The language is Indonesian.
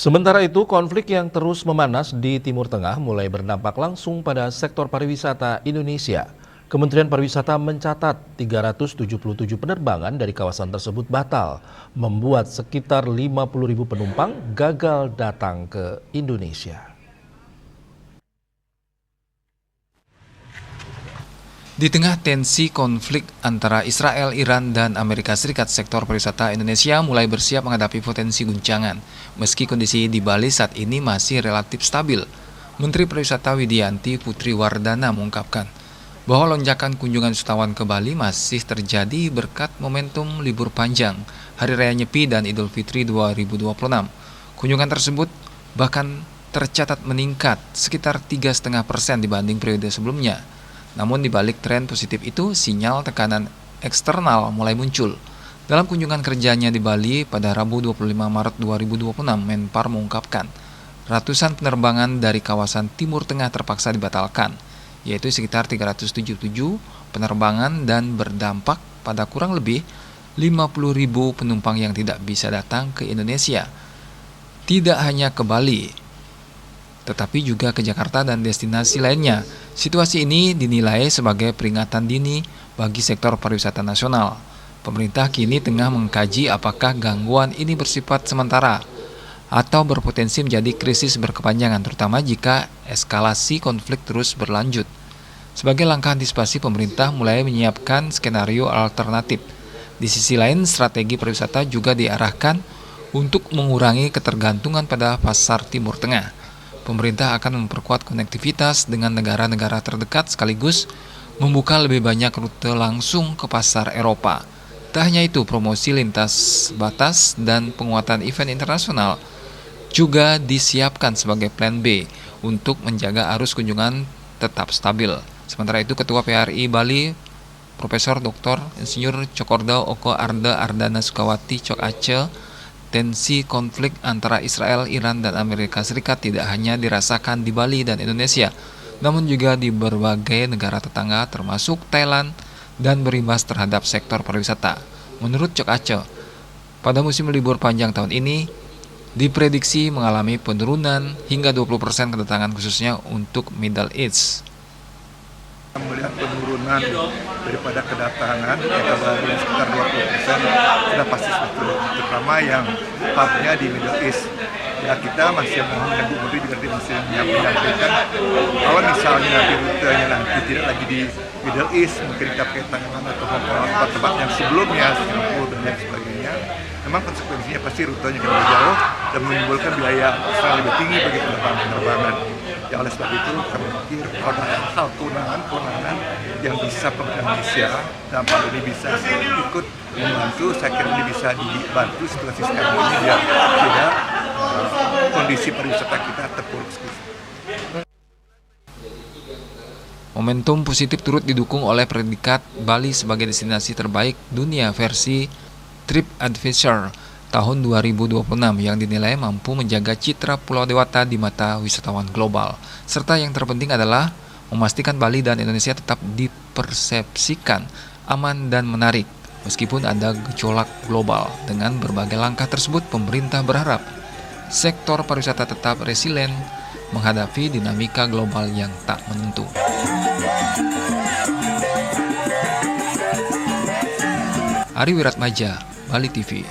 Sementara itu, konflik yang terus memanas di Timur Tengah mulai berdampak langsung pada sektor pariwisata Indonesia. Kementerian Pariwisata mencatat 377 penerbangan dari kawasan tersebut batal, membuat sekitar 50.000 penumpang gagal datang ke Indonesia. Di tengah tensi konflik antara Israel, Iran, dan Amerika Serikat, sektor pariwisata Indonesia mulai bersiap menghadapi potensi guncangan. Meski kondisi di Bali saat ini masih relatif stabil, Menteri Pariwisata Widianti Putri Wardana mengungkapkan bahwa lonjakan kunjungan wisatawan ke Bali masih terjadi berkat momentum libur panjang, Hari Raya Nyepi, dan Idul Fitri 2026. Kunjungan tersebut bahkan tercatat meningkat sekitar 3,5% dibanding periode sebelumnya. Namun di balik tren positif itu, sinyal tekanan eksternal mulai muncul. Dalam kunjungan kerjanya di Bali pada Rabu 25 Maret 2026, Menpar mengungkapkan ratusan penerbangan dari kawasan Timur Tengah terpaksa dibatalkan, yaitu sekitar 377 penerbangan dan berdampak pada kurang lebih 50.000 penumpang yang tidak bisa datang ke Indonesia. Tidak hanya ke Bali, tetapi juga ke Jakarta dan destinasi lainnya. Situasi ini dinilai sebagai peringatan dini bagi sektor pariwisata nasional. Pemerintah kini tengah mengkaji apakah gangguan ini bersifat sementara atau berpotensi menjadi krisis berkepanjangan, terutama jika eskalasi konflik terus berlanjut. Sebagai langkah antisipasi, pemerintah mulai menyiapkan skenario alternatif. Di sisi lain, strategi pariwisata juga diarahkan untuk mengurangi ketergantungan pada pasar Timur Tengah. Pemerintah akan memperkuat konektivitas dengan negara-negara terdekat sekaligus membuka lebih banyak rute langsung ke pasar Eropa. Tak hanya itu, promosi lintas batas dan penguatan event internasional juga disiapkan sebagai plan B untuk menjaga arus kunjungan tetap stabil. Sementara itu, Ketua PRI Bali, Profesor Dr. Insinyur Cokorda Oko Arda Ardana Sukawati Cok Aceh, tensi konflik antara Israel, Iran, dan Amerika Serikat tidak hanya dirasakan di Bali dan Indonesia, namun juga di berbagai negara tetangga termasuk Thailand dan berimbas terhadap sektor pariwisata. Menurut Cok Aceh, pada musim libur panjang tahun ini diprediksi mengalami penurunan hingga 20% kedatangan khususnya untuk Middle East. Melihat penurunan daripada kedatangan yang baru sekitar 20% sudah pasti betul, terutama yang hubnya di Middle East. Ya, kita masih mohon dan Bu Menteri juga masih menyampaikan kalau misalnya nanti rutenya nanti tidak lagi di Middle East, mungkin kita pakai Tangerang atau tempat-tempat yang sebelumnya, Singapura dan lain sebagainya. Memang konsekuensinya pasti rutenya akan lebih jauh dan menimbulkan biaya yang lebih tinggi bagi penerbangan. Ya, oleh sebab itu kami pikir ada hal kewenangan yang bisa pemerintah Indonesia dalam hal ini bisa ikut membantu. Saya kira ini bisa dibantu situasi sekarang ini biar tidak kondisi pariwisata kita terpuruk. Momentum positif turut didukung oleh predikat Bali sebagai destinasi terbaik dunia versi TripAdvisor tahun 2026 yang dinilai mampu menjaga citra Pulau Dewata di mata wisatawan global. Serta yang terpenting adalah memastikan Bali dan Indonesia tetap dipersepsikan aman dan menarik. Meskipun ada gejolak global, dengan berbagai langkah tersebut pemerintah berharap sektor pariwisata tetap resilient menghadapi dinamika global yang tak menentu. Ari Wiratmaja, Bali TV.